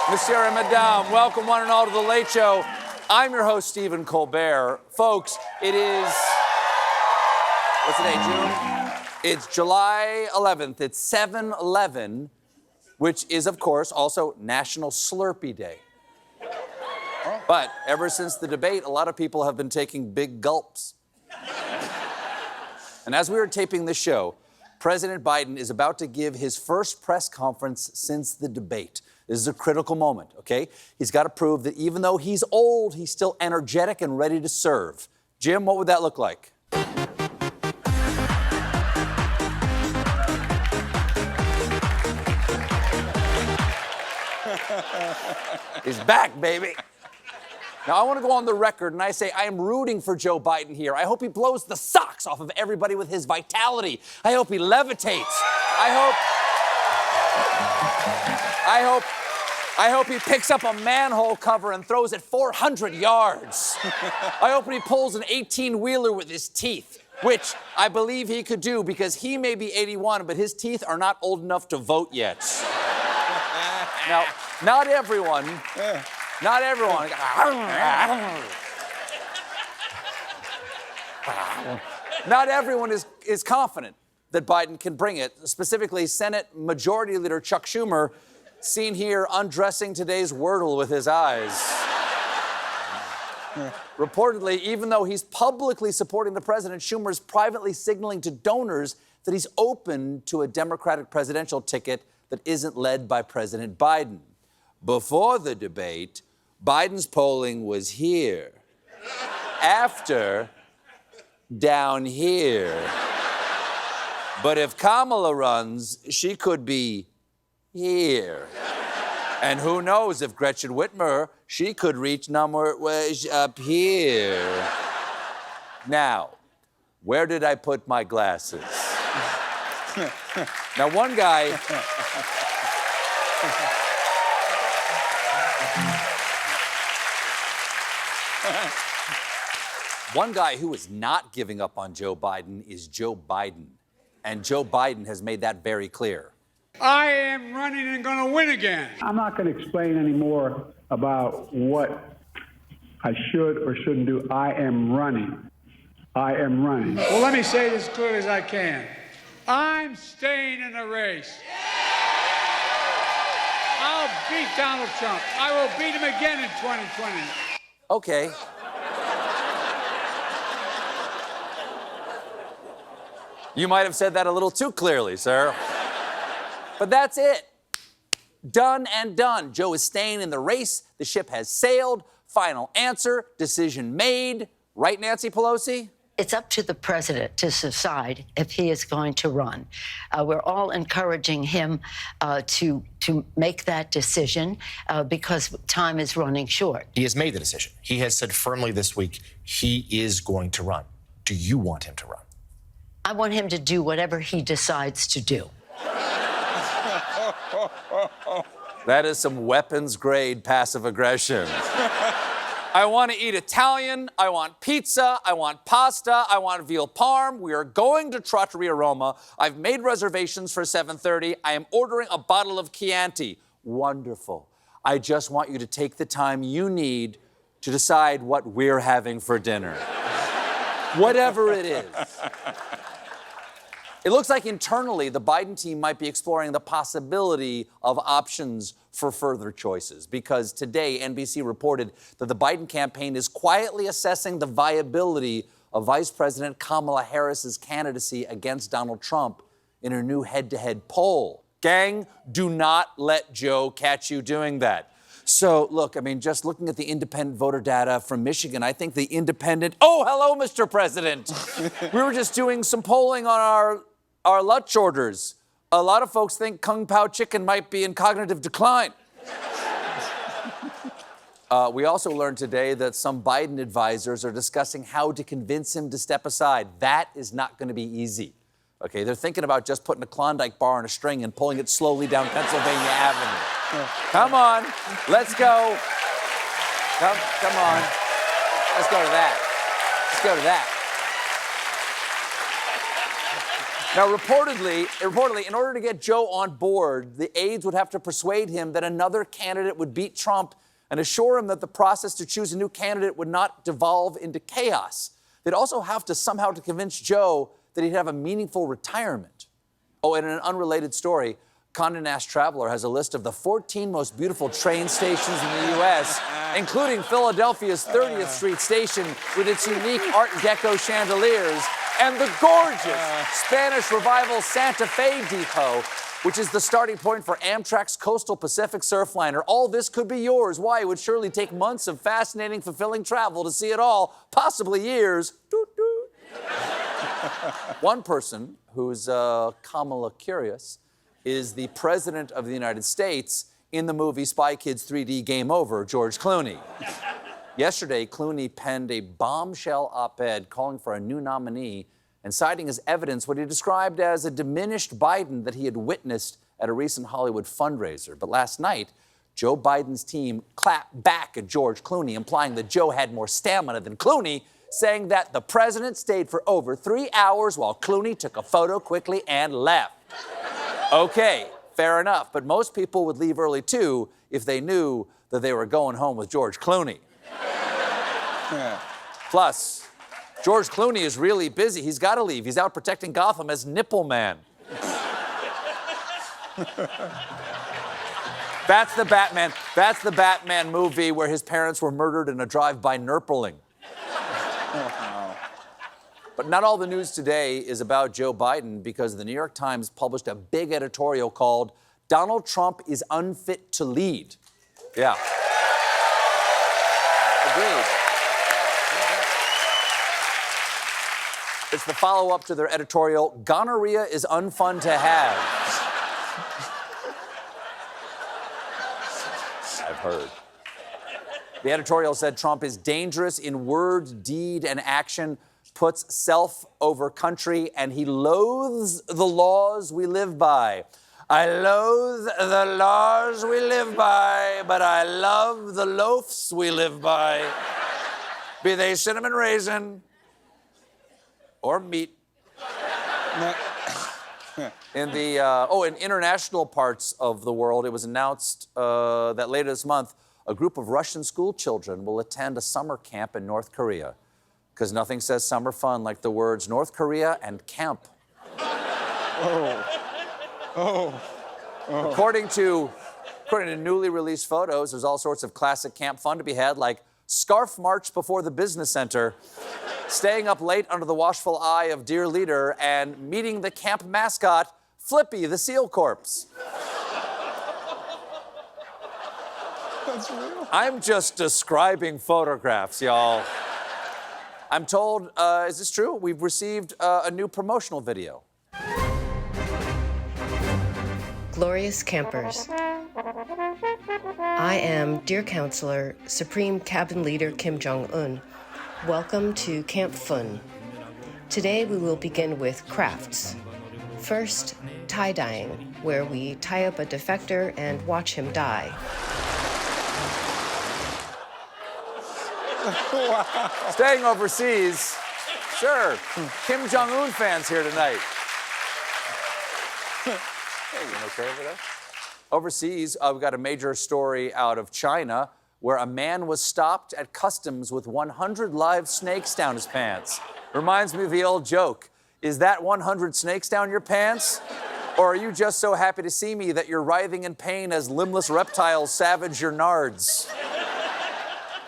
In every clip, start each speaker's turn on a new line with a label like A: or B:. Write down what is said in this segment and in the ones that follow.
A: Monsieur and Madame, welcome one and all to The Late Show. I'm your host, Stephen Colbert. Folks, it is... What's today, June? It's July 11th. It's 7/11, which is, of course, also National Slurpee Day. But ever since the debate, a lot of people have been taking big gulps. And as we were taping this show, President Biden is about to give his first press conference since the debate. This is a critical moment, okay? He's got to prove that even though he's old, he's still energetic and ready to serve. Jim, what would that look like? He's back, baby. Now, I want to go on the record and I say I am rooting for Joe Biden here. I hope he blows the socks off of everybody with his vitality. I hope he levitates. I hope he picks up a manhole cover and throws it 400 yards. I hope he pulls an 18-wheeler with his teeth, which I believe he could do because he may be 81, but his teeth are not old enough to vote yet. Now, not everyone. Not everyone is confident that Biden can bring it. Specifically, Senate Majority Leader Chuck Schumer, seen here undressing today's Wordle with his eyes. Reportedly, even though he's publicly supporting the president, Schumer is privately signaling to donors that he's open to a Democratic presidential ticket that isn't led by President Biden. Before the debate, Biden's polling was here. After, down here. But if Kamala runs, she could be here. And who knows, if Gretchen Whitmer, she could reach number up here. Now, where did I put my glasses? Now, one guy... One guy who is not giving up on Joe Biden is Joe Biden. And Joe Biden has made that very clear.
B: I am running and going to win again.
C: I'm not going to explain any more about what I should or shouldn't do. I am running. I am running.
B: Well, let me say this as clearly as I can. I'm staying in the race. I'll beat Donald Trump. I will beat him again in 2020.
A: Okay. You might have said that a little too clearly, sir. But that's it. Done and done. Joe is staying in the race. The ship has sailed. Final answer. Decision made. Right, Nancy Pelosi?
D: It's up to the president to decide if he is going to run. We're all encouraging him to make that decision because time is running short.
E: He has made the decision. He has said firmly this week he is going to run. Do you want him to run?
D: I want him to do whatever he decides to do.
A: That is some weapons-grade passive aggression. I want to eat Italian, I want pizza, I want pasta, I want veal parm. We are going to Trattoria Roma. I've made reservations for 7:30. I am ordering a bottle of Chianti. Wonderful. I just want you to take the time you need to decide what we're having for dinner. Whatever it is. It looks like internally the Biden team might be exploring the possibility of options for further choices because today NBC reported that the Biden campaign is quietly assessing the viability of Vice President Kamala Harris's candidacy against Donald Trump in her new head-to-head poll. Gang, do not let Joe catch you doing that. So, look, I mean, just looking at the independent voter data from Michigan, I think the independent... Oh, hello, Mr. President. We were just doing some polling on our lunch orders. A lot of folks think Kung Pao chicken might be in cognitive decline. We also learned today that some Biden advisors are discussing how to convince him to step aside. That is not going to be easy. Okay, they're thinking about just putting a Klondike bar on a string and pulling it slowly down Pennsylvania Avenue. Come on, let's go. Come on. Let's go to that. Let's go to that. Now, reportedly, in order to get Joe on board, the aides would have to persuade him that another candidate would beat Trump and assure him that the process to choose a new candidate would not devolve into chaos. They'd also have to somehow to convince Joe that he'd have a meaningful retirement. Oh, and in an unrelated story, Condé Nast Traveler has a list of the 14 most beautiful train stations in the U.S., including Philadelphia's 30th Street station with its unique Art Deco chandeliers, and the gorgeous Spanish Revival Santa Fe Depot, which is the starting point for Amtrak's Coastal Pacific Surfliner. All this could be yours. Why? It would surely take months of fascinating, fulfilling travel to see it all, possibly years. Doot, doot. One person who's Kamala curious is the President of the United States in the movie Spy Kids 3D Game Over, George Clooney. Yesterday, Clooney penned a bombshell op-ed calling for a new nominee and citing as evidence what he described as a diminished Biden that he had witnessed at a recent Hollywood fundraiser. But last night, Joe Biden's team clapped back at George Clooney, implying that Joe had more stamina than Clooney, saying that the president stayed for over 3 hours while Clooney took a photo quickly and left. Okay, fair enough, but most people would leave early too if they knew that they were going home with George Clooney. Plus, George Clooney is really busy. He's got to leave. He's out protecting Gotham as Nipple Man. That's the Batman movie where his parents were murdered in a drive-by nurpling. But not all the news today is about Joe Biden, because the New York Times published a big editorial called "Donald Trump is Unfit to Lead." Yeah. Agreed. It's the follow-up to their editorial, "Gonorrhea is unfun to have." I've heard. The editorial said Trump is dangerous in word, deed, and action, puts self over country, and he loathes the laws we live by. I loathe the laws we live by, but I love the loafs we live by, be they cinnamon raisin or meat. In international parts of the world, it was announced that later this month, a group of Russian school children will attend a summer camp in North Korea. Because nothing says summer fun like the words North Korea and camp. According to newly released photos, there's all sorts of classic camp fun to be had, like scarf march before the business center, staying up late under the watchful eye of dear leader, and meeting the camp mascot, Flippy the seal corpse.
F: That's real.
A: I'm just describing photographs, y'all. I'm told, is this true? We've received a new promotional video.
G: Glorious campers. I am Dear Counselor, Supreme Cabin Leader Kim Jong-un. Welcome to Camp Fun. Today we will begin with crafts. First, tie-dyeing, where we tie up a defector and watch him die.
F: Wow.
A: Staying overseas, sure. Kim Jong-un fans here tonight. Hey, you okay over there? Overseas, we've got a major story out of China where a man was stopped at customs with 100 live snakes down his pants. Reminds me of the old joke. Is that 100 snakes down your pants? Or are you just so happy to see me that you're writhing in pain as limbless reptiles savage your nards?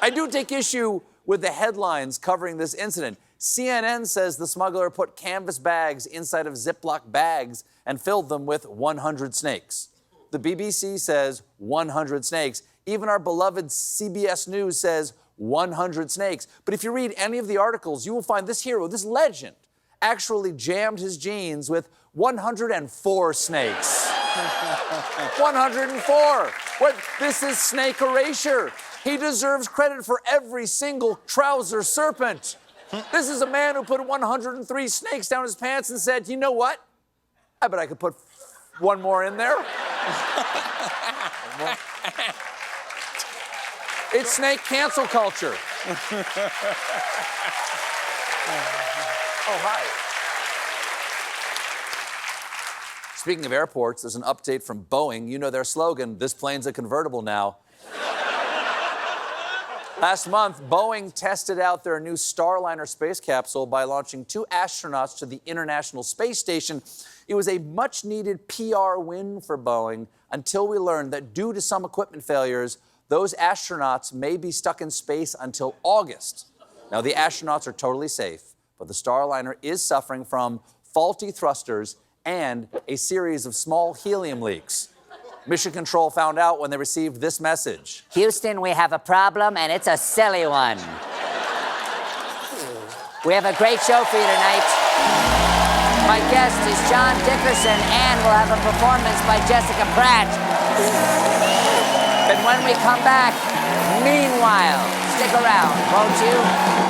A: I do take issue with the headlines covering this incident. CNN says the smuggler put canvas bags inside of Ziploc bags and filled them with 100 snakes. The BBC says 100 snakes. Even our beloved CBS News says 100 snakes. But if you read any of the articles, you will find this hero, this legend, actually jammed his jeans with 104 snakes. 104. What? This is snake erasure. He deserves credit for every single trouser serpent. This is a man who put 103 snakes down his pants and said, you know what? I bet I could put one more in there. It's snake cancel culture. Oh, hi. Speaking of airports, there's an update from Boeing. You know their slogan, "This plane's a convertible now." Last month, Boeing tested out their new Starliner space capsule by launching 2 astronauts to the International Space Station. It was a much-needed PR win for Boeing until we learned that due to some equipment failures, those astronauts may be stuck in space until August. Now, the astronauts are totally safe, but the Starliner is suffering from faulty thrusters and a series of small helium leaks. Mission Control found out when they received this message.
H: Houston, we have a problem, and it's a silly one. We have a great show for you tonight. My guest is John Dickerson, and we'll have a performance by Jessica Pratt. And when we come back, meanwhile, stick around, won't you?